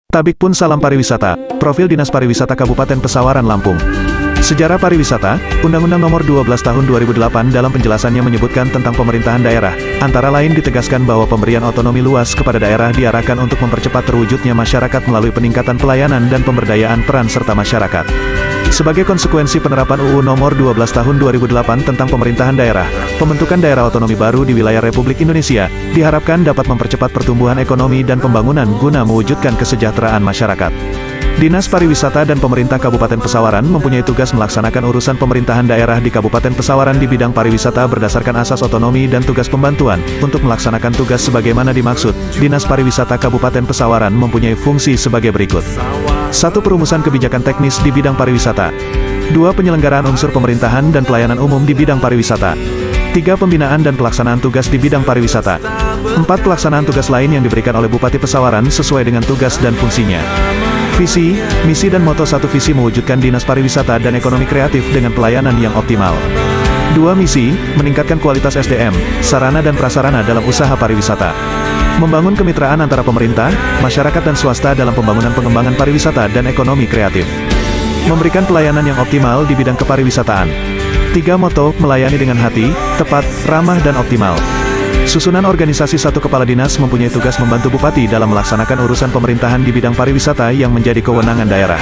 Tabik pun salam pariwisata, profil Dinas Pariwisata Kabupaten Pesawaran Lampung. Sejarah pariwisata, Undang-Undang Nomor 12 Tahun 2008 dalam penjelasannya menyebutkan tentang pemerintahan daerah, antara lain ditegaskan bahwa pemberian otonomi luas kepada daerah diarahkan untuk mempercepat terwujudnya masyarakat melalui peningkatan pelayanan dan pemberdayaan peran serta masyarakat. Sebagai konsekuensi penerapan UU Nomor 12 Tahun 2008 tentang pemerintahan daerah, pembentukan daerah otonomi baru di wilayah Republik Indonesia, diharapkan dapat mempercepat pertumbuhan ekonomi dan pembangunan guna mewujudkan kesejahteraan masyarakat. Dinas Pariwisata dan Pemerintah Kabupaten Pesawaran mempunyai tugas melaksanakan urusan pemerintahan daerah di Kabupaten Pesawaran di bidang pariwisata berdasarkan asas otonomi dan tugas pembantuan. Untuk melaksanakan tugas sebagaimana dimaksud, Dinas Pariwisata Kabupaten Pesawaran mempunyai fungsi sebagai berikut. 1. Perumusan kebijakan teknis di bidang pariwisata. 2. Penyelenggaraan unsur pemerintahan dan pelayanan umum di bidang pariwisata. 3. Pembinaan dan pelaksanaan tugas di bidang pariwisata. 4. Pelaksanaan tugas lain yang diberikan oleh Bupati Pesawaran sesuai dengan tugas dan fungsinya. Visi, misi dan moto. 1. Visi mewujudkan Dinas Pariwisata dan Ekonomi Kreatif dengan pelayanan yang optimal. 2. Misi, meningkatkan kualitas SDM, sarana dan prasarana dalam usaha pariwisata. Membangun kemitraan antara pemerintah, masyarakat dan swasta dalam pembangunan pengembangan pariwisata dan ekonomi kreatif. Memberikan pelayanan yang optimal di bidang kepariwisataan. 3. Moto, melayani dengan hati, tepat, ramah dan optimal. Susunan organisasi. 1. Kepala Dinas mempunyai tugas membantu Bupati dalam melaksanakan urusan pemerintahan di bidang pariwisata yang menjadi kewenangan daerah.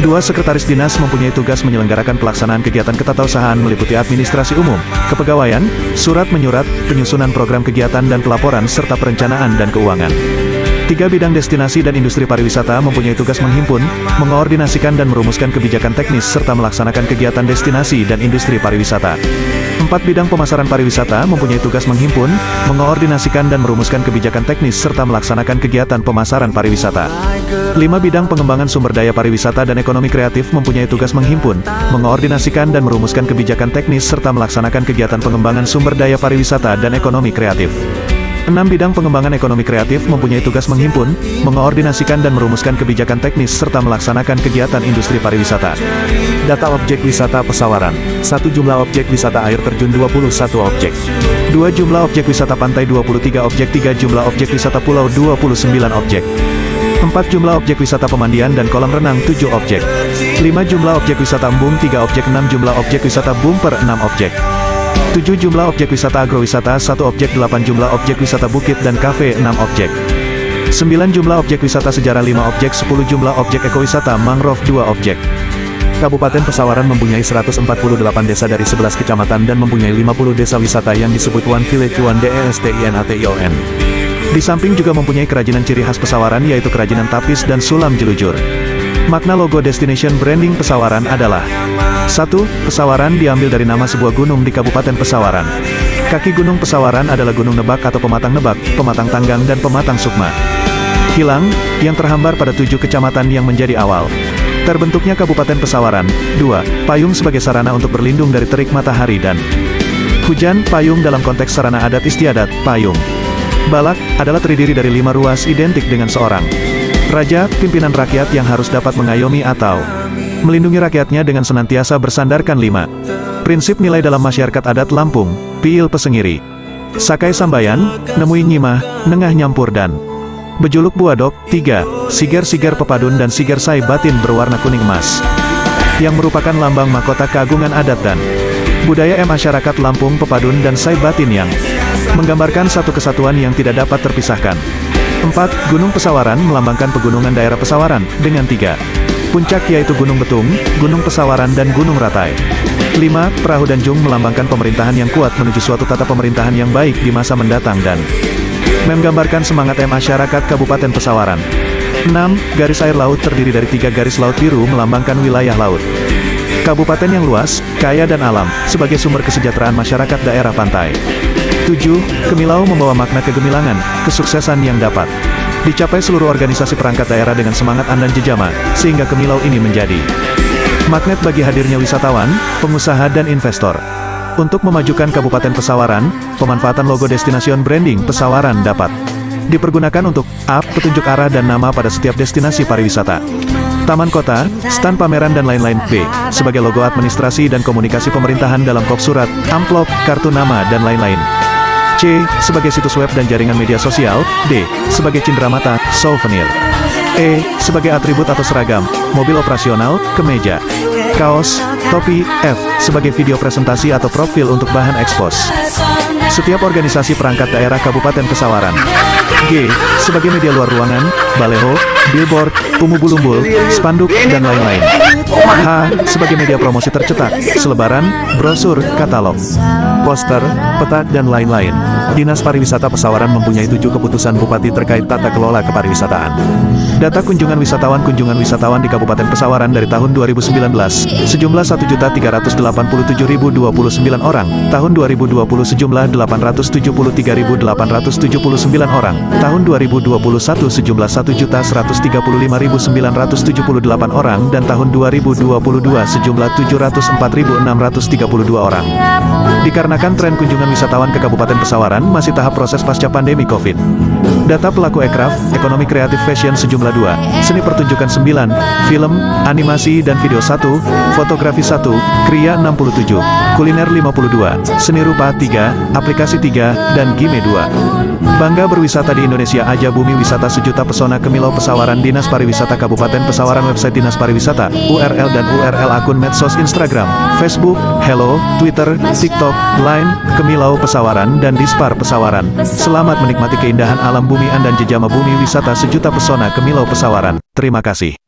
2. Sekretaris Dinas mempunyai tugas menyelenggarakan pelaksanaan kegiatan ketatausahaan meliputi administrasi umum, kepegawaian, surat menyurat, penyusunan program kegiatan dan pelaporan serta perencanaan dan keuangan. 3. Bidang destinasi dan industri pariwisata mempunyai tugas menghimpun, mengoordinasikan dan merumuskan kebijakan teknis serta melaksanakan kegiatan destinasi dan industri pariwisata. 4. Bidang pemasaran pariwisata mempunyai tugas menghimpun, mengoordinasikan dan merumuskan kebijakan teknis serta melaksanakan kegiatan pemasaran pariwisata. 5. Bidang pengembangan sumber daya pariwisata dan ekonomi kreatif mempunyai tugas menghimpun, mengoordinasikan dan merumuskan kebijakan teknis serta melaksanakan kegiatan pengembangan sumber daya pariwisata dan ekonomi kreatif. 6. Bidang pengembangan ekonomi kreatif mempunyai tugas menghimpun, mengoordinasikan dan merumuskan kebijakan teknis serta melaksanakan kegiatan industri pariwisata. Data objek wisata Pesawaran. 1. Jumlah objek wisata air terjun 21 objek. 2. Jumlah objek wisata pantai 23 objek. 3. Jumlah objek wisata pulau 29 objek. 4. Jumlah objek wisata pemandian dan kolam renang 7 objek. 5. Jumlah objek wisata embung 3 objek. 6. Jumlah objek wisata bumper 6 objek. 7. Jumlah objek wisata agrowisata 1 objek. 8. Jumlah objek wisata bukit dan kafe 6 objek. 9. Jumlah objek wisata sejarah 5 objek. 10. Jumlah objek ekowisata mangrove 2 objek. Kabupaten Pesawaran mempunyai 148 desa dari 11 kecamatan dan mempunyai 50 desa wisata yang disebut One Village One Destination. Di samping juga mempunyai kerajinan ciri khas Pesawaran yaitu kerajinan tapis dan sulam jelujur. Makna logo Destination Branding Pesawaran adalah 1. Pesawaran diambil dari nama sebuah gunung di Kabupaten Pesawaran. Kaki Gunung Pesawaran adalah Gunung Nebak atau Pematang Nebak, Pematang Tanggang dan Pematang Sukma. Kilang, yang terhambar pada 7 kecamatan yang menjadi awal terbentuknya Kabupaten Pesawaran. 2. Payung sebagai sarana untuk berlindung dari terik matahari dan hujan. Payung dalam konteks sarana adat istiadat, payung. Balak, adalah terdiri dari 5 ruas identik dengan seorang raja, pimpinan rakyat yang harus dapat mengayomi atau melindungi rakyatnya dengan senantiasa bersandarkan 5 prinsip nilai dalam masyarakat adat Lampung, Piil Pesengiri, Sakai Sambayan, Nemui Nyimah, Nengah Nyampur dan Bejuluk Buadok. 3. Sigar-sigar pepadun dan sigar sai batin berwarna kuning emas, yang merupakan lambang mahkota keagungan adat dan budaya masyarakat Lampung. Pepadun dan sai batin yang menggambarkan satu kesatuan yang tidak dapat terpisahkan. 4. Gunung Pesawaran melambangkan pegunungan daerah Pesawaran, dengan 3 puncak yaitu Gunung Betung, Gunung Pesawaran dan Gunung Ratai. 5. Perahu dan Jung melambangkan pemerintahan yang kuat menuju suatu tata pemerintahan yang baik di masa mendatang dan menggambarkan semangat masyarakat Kabupaten Pesawaran. 6. Garis air laut terdiri dari 3 garis laut biru melambangkan wilayah laut. Kabupaten yang luas, kaya dan alam, sebagai sumber kesejahteraan masyarakat daerah pantai. 7. Kemilau membawa makna kegemilangan, kesuksesan yang dapat dicapai seluruh organisasi perangkat daerah dengan semangat andan jejama, sehingga Kemilau ini menjadi magnet bagi hadirnya wisatawan, pengusaha dan investor. Untuk memajukan Kabupaten Pesawaran, pemanfaatan logo Destination Branding Pesawaran dapat dipergunakan untuk A. Petunjuk arah dan nama pada setiap destinasi pariwisata, taman kota, stand pameran dan lain-lain. B. Sebagai logo administrasi dan komunikasi pemerintahan dalam kop surat, amplop, kartu nama dan lain-lain. C. Sebagai situs web dan jaringan media sosial. D. Sebagai cenderamata, souvenir. E. Sebagai atribut atau seragam, mobil operasional, kemeja, kaos, topi. F. Sebagai video presentasi atau profil untuk bahan ekspos setiap organisasi perangkat daerah Kabupaten Pesawaran. G. Sebagai media luar ruangan, baleho, billboard, umbu-bulumbul, spanduk, dan lain-lain. H. Sebagai media promosi tercetak, selebaran, brosur, katalog, poster, peta, dan lain-lain. Dinas Pariwisata Pesawaran mempunyai 7 keputusan Bupati terkait tata kelola kepariwisataan. Data kunjungan wisatawan di Kabupaten Pesawaran dari tahun 2019, sejumlah 1.387.029 orang, tahun 2020 sejumlah 873.879 orang, tahun 2021 sejumlah 1.135.978 orang, dan tahun 2022 sejumlah 704.632 orang. Dikarenakan tren kunjungan wisatawan ke Kabupaten Pesawaran masih tahap proses pasca pandemi COVID. Data pelaku ekraf, ekonomi kreatif fashion sejumlah 2, seni pertunjukan 9, film, animasi dan video 1, fotografi 1, kriya 67, kuliner 52, seni rupa 3, aplikasi 3, dan gime 2. Bangga berwisata di Indonesia aja. Bumi Wisata Sejuta Pesona Kemilau Pesawaran. Dinas Pariwisata Kabupaten Pesawaran. Website Dinas Pariwisata, URL dan URL akun medsos Instagram, Facebook, Hello, Twitter, TikTok, Line, Kemilau Pesawaran dan Dispar Pesawaran. Selamat menikmati keindahan alam bumi dan jejama Bumi Wisata Sejuta Pesona Kemilau Pesawaran. Terima kasih.